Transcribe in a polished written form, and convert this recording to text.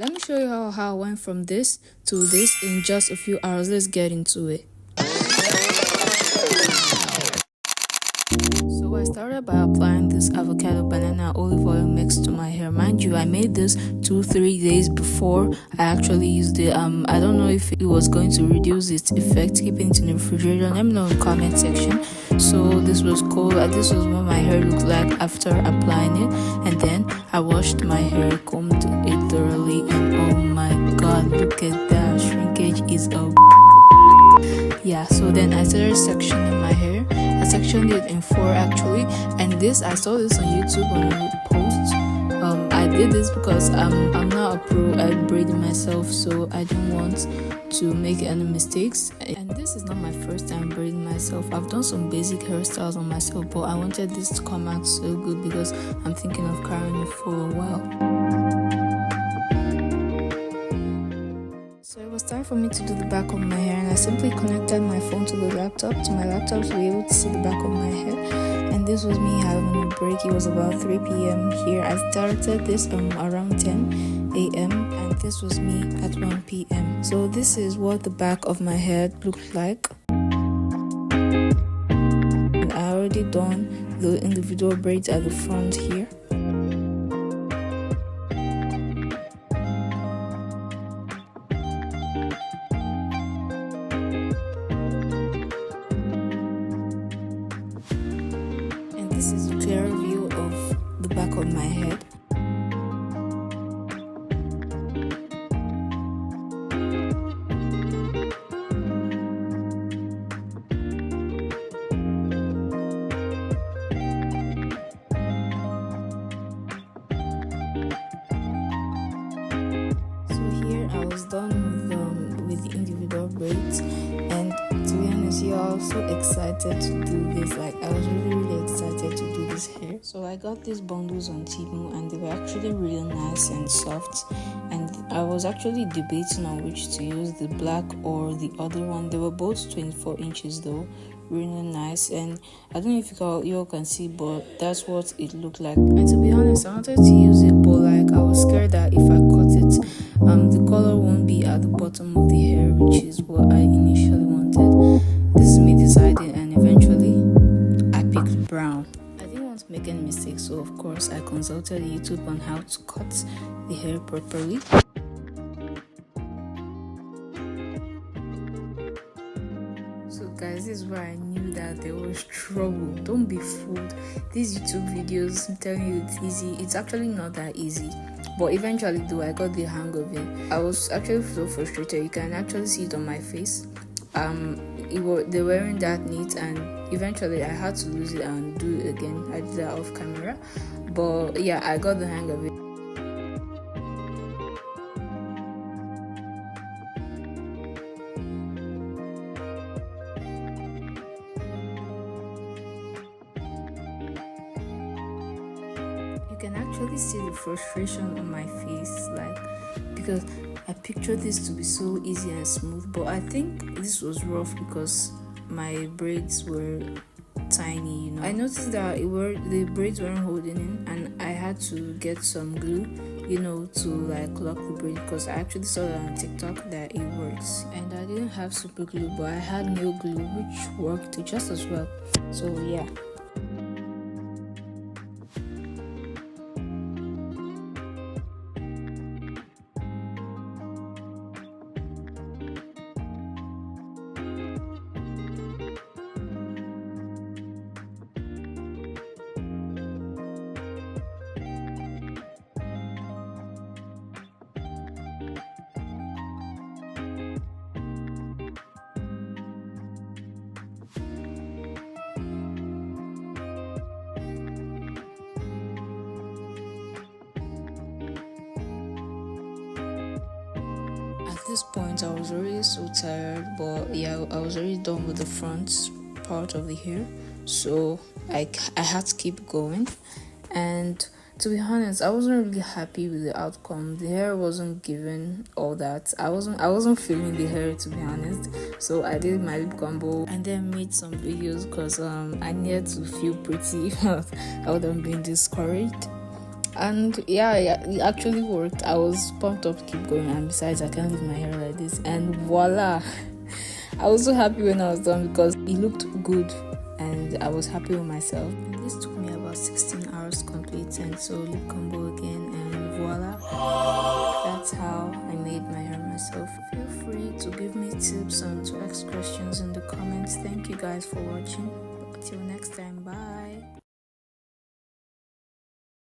Let me show you how I went from this to this in just a few hours. Let's get into it. So I started by applying this avocado banana olive oil mix to my hair. Mind you, I made this 2-3 days before I actually used it. I don't know if it was going to reduce its effect keeping it in the refrigerator. Let me know in the comment section. So this was cool. This was what my hair looked like after applying it, and then I washed my hair, combed it thoroughly, and oh my god, look at that, shrinkage is up. Yeah, so then I started sectioning my hair. I sectioned it in 4 actually, and I saw this on YouTube on a post. I did this because I'm not a pro at braiding myself, so I don't want to make any mistakes. And this is not my first time braiding myself. I've done some basic hairstyles on myself, but I wanted this to come out so good because I'm thinking of carrying it for a while. So it was time for me to do the back of my hair, and I simply connected my phone to my laptop to be able to see the back of my hair. And this was me having a break. It was about 3 p.m. here. I started this around 10 a.m. and this was me at 1 p.m. So this is what the back of my hair looked like. And I already done the individual braids at the front here. This is a clear view of the back of my head. So here I was done with the individual braids, and to be honest, you are so excited to do this. Like, I was really excited to do this hair. So I got these bundles on Temu, and they were actually really nice and soft, and I was actually debating on which to use, the black or the other one. They were both 24 inches though, really nice, and I don't know if you all can see, but that's what it looked like. And to be honest, I wanted to use it, but like I was scared that if I cut it, the color won't be at the bottom of the hair, which is what I initially wanted. This is me deciding, and eventually I picked brown. I didn't want to make any mistakes, so of course I consulted YouTube on how to cut the hair properly. So guys, this is where I knew that there was trouble. Don't be fooled. These YouTube videos, I'm telling you, it's easy. It's actually not that easy. But eventually though, I got the hang of it. I was actually so frustrated. You can actually see it on my face. They weren't that neat, and eventually I had to lose it and do it again. I did that off camera. But yeah, I got the hang of it. You can actually see the frustration on my face, like, because I pictured this to be so easy and smooth, but I think this was rough because my braids were tiny, you know. I noticed that the braids weren't holding in, and I had to get some glue, you know, to like lock the braid, because I actually saw that on TikTok that it works. And I didn't have super glue, but I had nail glue, which worked just as well. So yeah. At this point, I was already so tired, but yeah, I was already done with the front part of the hair, so I had to keep going. And to be honest, I wasn't really happy with the outcome. The hair wasn't giving all that. I wasn't feeling the hair, to be honest. So I did my lip combo and then made some videos because I needed to feel pretty. I would have been discouraged. And yeah, it actually worked. I was pumped up to keep going, and besides, I can't leave my hair like this. And voila, I was so happy when I was done because it looked good and I was happy with myself. This took me about 16 hours complete, and so lip combo again, and voila, that's how I made my hair myself. Feel free to give me tips and to ask questions in the comments. Thank you guys for watching. Until next time, bye.